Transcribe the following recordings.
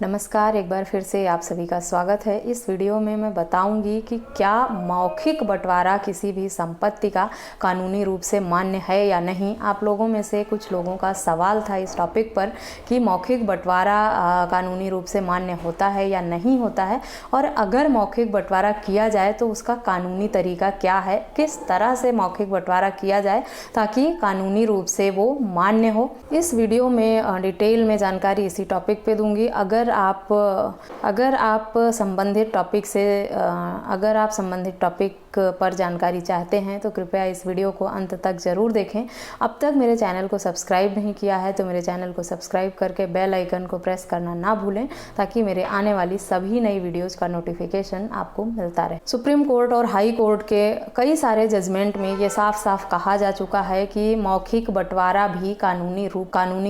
नमस्कार, एक बार फिर से आप सभी का स्वागत है। इस वीडियो में मैं बताऊंगी कि क्या मौखिक बंटवारा किसी भी संपत्ति का कानूनी रूप से मान्य है या नहीं। आप लोगों में से कुछ लोगों का सवाल था इस टॉपिक पर कि मौखिक बंटवारा कानूनी रूप से मान्य होता है या नहीं होता है, और अगर मौखिक बंटवारा किया जाए तो उसका कानूनी तरीका क्या है, किस तरह से मौखिक बंटवारा किया जाए ताकि कानूनी रूप से वो मान्य हो। इस वीडियो में डिटेल में जानकारी इसी टॉपिक पे दूंगी। अगर आप संबंधित टॉपिक पर जानकारी चाहते हैं तो कृपया इस वीडियो को अंत तक ज़रूर देखें। अब तक मेरे चैनल को सब्सक्राइब नहीं किया है तो मेरे चैनल को सब्सक्राइब करके बेल आइकन को प्रेस करना ना भूलें ताकि मेरे आने वाली सभी नई वीडियोज़ का नोटिफिकेशन आपको मिलता रहे। सुप्रीम कोर्ट और हाई कोर्ट के कई सारे जजमेंट में ये साफ साफ कहा जा चुका है कि मौखिक बंटवारा भी कानूनी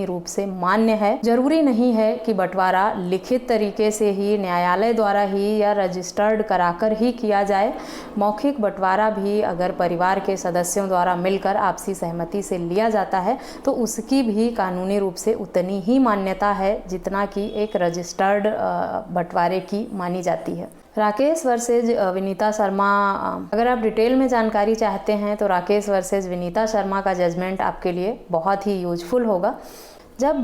रूप से मान्य है। जरूरी नहीं है कि बंटवारा लिखित तरीके से ही न्यायालय द्वारा ही या रजिस्टर्ड कराकर ही किया जाए। मौखिक बंटवारा भी अगर परिवार के सदस्यों द्वारा मिलकर आपसी सहमति से लिया जाता है तो उसकी भी कानूनी रूप से उतनी ही मान्यता है जितना कि एक रजिस्टर्ड बंटवारे की मानी जाती है। राकेश वर्सेज विनीता शर्मा, अगर आप डिटेल में जानकारी चाहते हैं तो राकेश वर्सेज विनीता शर्मा का जजमेंट आपके लिए बहुत ही यूजफुल होगा। जब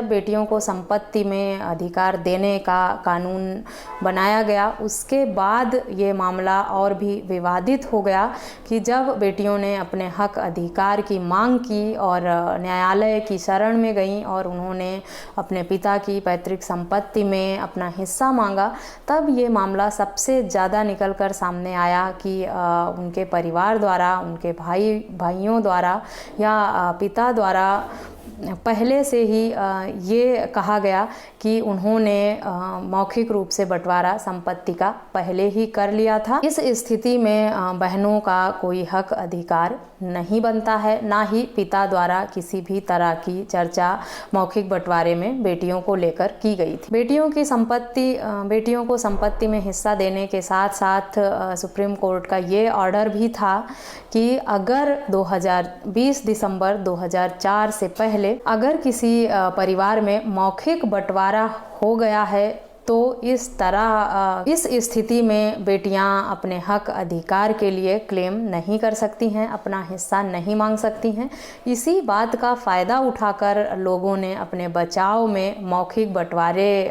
बेटियों को संपत्ति में अधिकार देने का कानून बनाया गया, उसके बाद ये मामला और भी विवादित हो गया कि जब बेटियों ने अपने हक अधिकार की मांग की और न्यायालय की शरण में गईं और उन्होंने अपने पिता की पैतृक संपत्ति में अपना हिस्सा मांगा, तब ये मामला सबसे ज़्यादा निकल कर सामने आया कि उनके परिवार द्वारा, उनके भाइयों द्वारा या पिता द्वारा पहले से ही ये कहा गया कि उन्होंने मौखिक रूप से बंटवारा संपत्ति का पहले ही कर लिया था। इस स्थिति में बहनों का कोई हक अधिकार नहीं बनता है, ना ही पिता द्वारा किसी भी तरह की चर्चा मौखिक बंटवारे में बेटियों को लेकर की गई थी। बेटियों को संपत्ति में हिस्सा देने के साथ साथ सुप्रीम कोर्ट का ये ऑर्डर भी था कि अगर 20 दिसंबर 2004 से पहले अगर किसी परिवार में मौखिक बंटवारा हो गया है तो इस स्थिति में बेटियां अपने हक अधिकार के लिए क्लेम नहीं कर सकती हैं, अपना हिस्सा नहीं मांग सकती हैं। इसी बात का फ़ायदा उठाकर लोगों ने अपने बचाव में मौखिक बंटवारे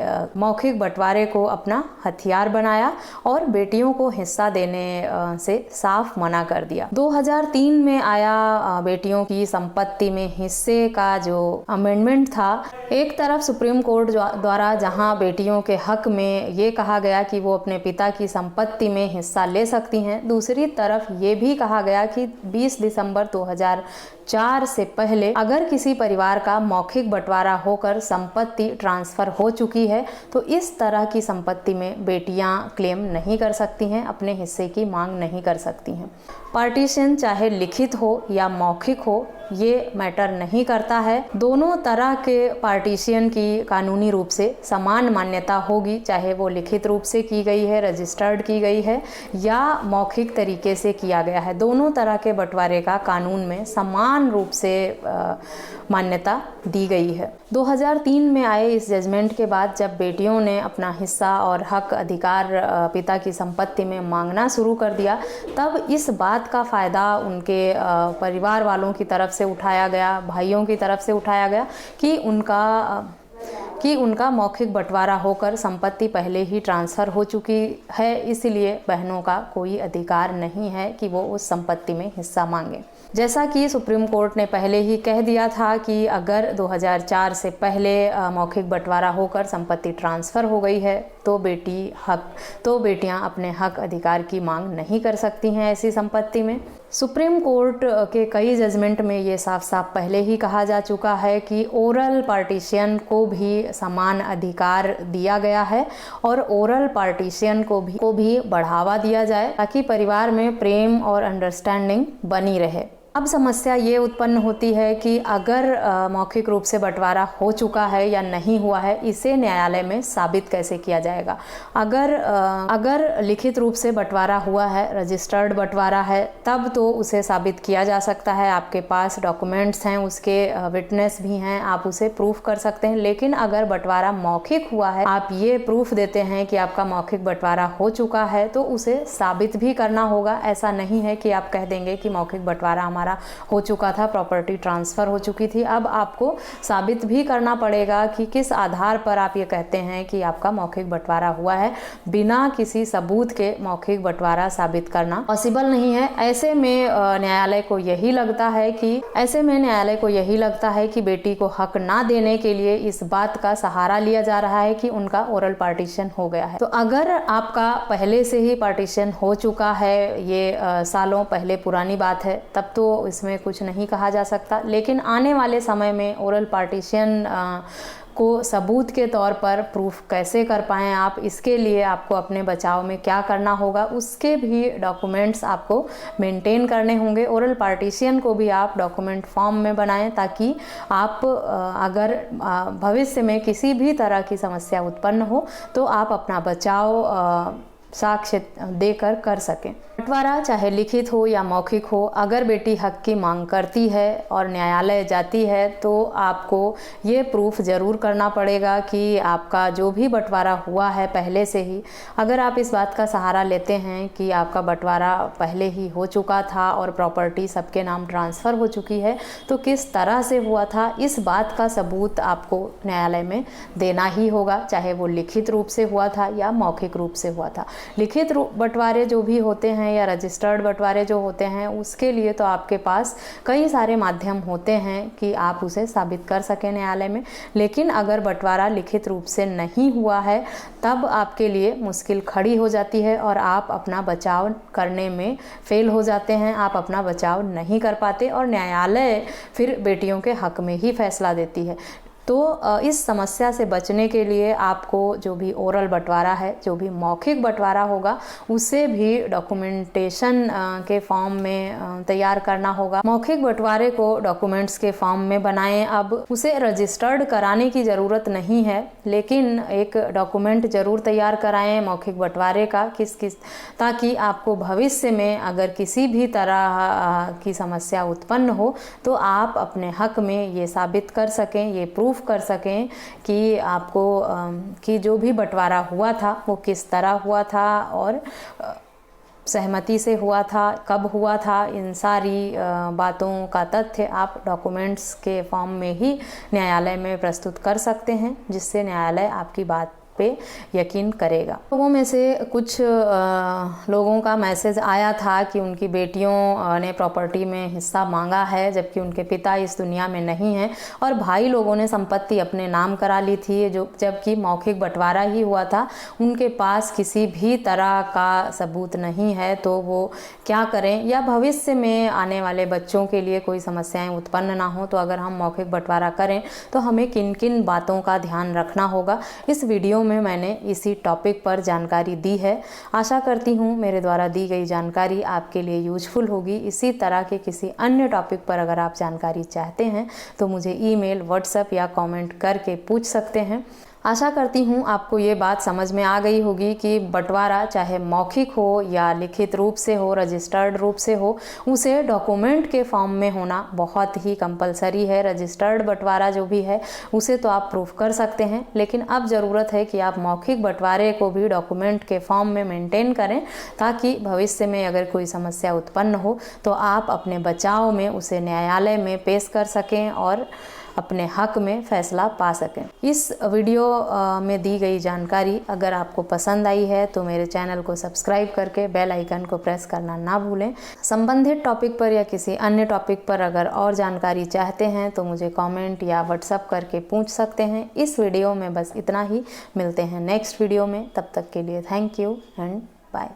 को अपना हथियार बनाया और बेटियों को हिस्सा देने से साफ मना कर दिया। 2003 में आया बेटियों की संपत्ति में हिस्से का जो अमेंडमेंट था, एक तरफ सुप्रीम कोर्ट द्वारा जहां बेटियों के हक में ये कहा गया कि वो अपने पिता की संपत्ति में हिस्सा ले सकती हैं, दूसरी तरफ ये भी कहा गया कि 20 दिसंबर 2004 से पहले अगर किसी परिवार का मौखिक बंटवारा होकर संपत्ति ट्रांसफ़र हो चुकी है तो इस तरह की संपत्ति में बेटियां क्लेम नहीं कर सकती हैं, अपने हिस्से की मांग नहीं कर सकती हैं। पार्टीशन चाहे लिखित हो या मौखिक हो, ये मैटर नहीं करता है। दोनों तरह के पार्टीशन की कानूनी रूप से समान मान्यता होगी, चाहे वो लिखित रूप से की गई है, रजिस्टर्ड की गई है या मौखिक तरीके से किया गया है। दोनों तरह के बंटवारे का कानून में समान रूप से मान्यता दी गई है। 2003 में आए इस जजमेंट के बाद जब बेटियों ने अपना हिस्सा और हक अधिकार पिता की संपत्ति में मांगना शुरू कर दिया, तब इस बात का फ़ायदा उनके परिवार वालों की तरफ से उठाया गया, भाइयों की तरफ से उठाया गया कि उनका मौखिक बंटवारा होकर संपत्ति पहले ही ट्रांसफ़र हो चुकी है, इसलिए बहनों का कोई अधिकार नहीं है कि वो उस संपत्ति में हिस्सा मांगे। जैसा कि सुप्रीम कोर्ट ने पहले ही कह दिया था कि अगर 2004 से पहले मौखिक बंटवारा होकर संपत्ति ट्रांसफ़र हो गई है तो बेटियां अपने हक अधिकार की मांग नहीं कर सकती हैं ऐसी संपत्ति में। सुप्रीम कोर्ट के कई जजमेंट में ये साफ साफ पहले ही कहा जा चुका है कि ओरल पार्टीशन को भी समान अधिकार दिया गया है और ओरल पार्टीशन को भी बढ़ावा दिया जाए ताकि परिवार में प्रेम और अंडरस्टैंडिंग बनी रहे। अब समस्या ये उत्पन्न होती है कि अगर मौखिक रूप से बंटवारा हो चुका है या नहीं हुआ है, इसे न्यायालय में साबित कैसे किया जाएगा। अगर लिखित रूप से बंटवारा हुआ है, रजिस्टर्ड बंटवारा है, तब तो उसे साबित किया जा सकता है। आपके पास डॉक्यूमेंट्स हैं, उसके विटनेस भी हैं, आप उसे प्रूफ कर सकते हैं। लेकिन अगर बंटवारा मौखिक हुआ है, आप ये प्रूफ देते हैं कि आपका मौखिक बंटवारा हो चुका है, तो उसे साबित भी करना होगा। ऐसा नहीं है कि आप कह देंगे कि मौखिक बंटवारा हमारा हो चुका था, प्रॉपर्टी ट्रांसफ़र हो चुकी थी। अब आपको साबित भी करना पड़ेगा कि किस आधार पर आप ये कहते हैं कि आपका मौखिक बंटवारा हुआ है। बिना किसी सबूत के मौखिक बंटवारा साबित करना पॉसिबल नहीं है। ऐसे में न्यायालय को यही लगता है कि बेटी को हक ना देने के लिए इस बात का सहारा लिया जा रहा है कि उनका ओरल पार्टीशन हो गया है। तो अगर आपका पहले से ही पार्टीशन हो चुका है, ये सालों पहले पुरानी बात है, तब तो इसमें कुछ नहीं कहा जा सकता। लेकिन आने वाले समय में ओरल पार्टीशन को सबूत के तौर पर प्रूफ कैसे कर पाएँ आप, इसके लिए आपको अपने बचाव में क्या करना होगा, उसके भी डॉक्यूमेंट्स आपको मेंटेन करने होंगे। ओरल पार्टीशन को भी आप डॉक्यूमेंट फॉर्म में बनाएं, ताकि आप अगर भविष्य में किसी भी तरह की समस्या उत्पन्न हो तो आप अपना बचाव साक्ष्य देकर कर सकें। बंटवारा चाहे लिखित हो या मौखिक हो, अगर बेटी हक की मांग करती है और न्यायालय जाती है तो आपको ये प्रूफ ज़रूर करना पड़ेगा कि आपका जो भी बंटवारा हुआ है पहले से ही, अगर आप इस बात का सहारा लेते हैं कि आपका बंटवारा पहले ही हो चुका था और प्रॉपर्टी सबके नाम ट्रांसफ़र हो चुकी है, तो किस तरह से हुआ था, इस बात का सबूत आपको न्यायालय में देना ही होगा, चाहे वो लिखित रूप से हुआ था या मौखिक रूप से हुआ था। लिखित बंटवारे जो भी होते हैं या रजिस्टर्ड बंटवारे जो होते हैं, उसके लिए तो आपके पास कई सारे माध्यम होते हैं कि आप उसे साबित कर सकें न्यायालय में। लेकिन अगर बंटवारा लिखित रूप से नहीं हुआ है, तब आपके लिए मुश्किल खड़ी हो जाती है और आप अपना बचाव करने में फेल हो जाते हैं, आप अपना बचाव नहीं कर पाते और न्यायालय फिर बेटियों के हक में ही फैसला देती है। तो इस समस्या से बचने के लिए आपको जो भी ओरल बंटवारा है, जो भी मौखिक बंटवारा होगा, उसे भी डॉक्यूमेंटेशन के फॉर्म में तैयार करना होगा। मौखिक बंटवारे को डॉक्यूमेंट्स के फॉर्म में बनाएं। अब उसे रजिस्टर्ड कराने की ज़रूरत नहीं है, लेकिन एक डॉक्यूमेंट ज़रूर तैयार कराएं मौखिक बंटवारे का, ताकि आपको भविष्य में अगर किसी भी तरह की समस्या उत्पन्न हो तो आप अपने हक में ये साबित कर सकें, ये प्रूफ कर सकें कि आपको कि जो भी बंटवारा हुआ था वो किस तरह हुआ था और सहमति से हुआ था, कब हुआ था। इन सारी बातों का तथ्य आप डॉक्यूमेंट्स के फॉर्म में ही न्यायालय में प्रस्तुत कर सकते हैं, जिससे न्यायालय आपकी बात पे यकीन करेगा। लोगों में से कुछ लोगों का मैसेज आया था कि उनकी बेटियों ने प्रॉपर्टी में हिस्सा मांगा है, जबकि उनके पिता इस दुनिया में नहीं हैं, और भाई लोगों ने संपत्ति अपने नाम करा ली थी, जबकि मौखिक बंटवारा ही हुआ था। उनके पास किसी भी तरह का सबूत नहीं है, तो वो क्या करें, या भविष्य में आने वाले बच्चों के लिए कोई समस्याएं उत्पन्न ना हो, तो अगर हम मौखिक बंटवारा करें तो हमें किन किन बातों का ध्यान रखना होगा। इस वीडियो में मैंने इसी टॉपिक पर जानकारी दी है। आशा करती हूँ मेरे द्वारा दी गई जानकारी आपके लिए यूजफुल होगी। इसी तरह के किसी अन्य टॉपिक पर अगर आप जानकारी चाहते हैं तो मुझे ईमेल, व्हाट्सएप या कमेंट करके पूछ सकते हैं। आशा करती हूँ आपको ये बात समझ में आ गई होगी कि बंटवारा चाहे मौखिक हो या लिखित रूप से हो, रजिस्टर्ड रूप से हो, उसे डॉक्यूमेंट के फॉर्म में होना बहुत ही कंपलसरी है। रजिस्टर्ड बंटवारा जो भी है उसे तो आप प्रूफ कर सकते हैं, लेकिन अब ज़रूरत है कि आप मौखिक बंटवारे को भी डॉक्यूमेंट के फॉर्म में मेंटेन करें, ताकि भविष्य में अगर कोई समस्या उत्पन्न हो तो आप अपने बचाव में उसे न्यायालय में पेश कर सकें और अपने हक में फैसला पा सकें। इस वीडियो में दी गई जानकारी अगर आपको पसंद आई है तो मेरे चैनल को सब्सक्राइब करके बेल आइकन को प्रेस करना ना भूलें। संबंधित टॉपिक पर या किसी अन्य टॉपिक पर अगर और जानकारी चाहते हैं तो मुझे कमेंट या व्हाट्सएप करके पूछ सकते हैं। इस वीडियो में बस इतना ही। मिलते हैं नेक्स्ट वीडियो में, तब तक के लिए थैंक यू एंड बाय।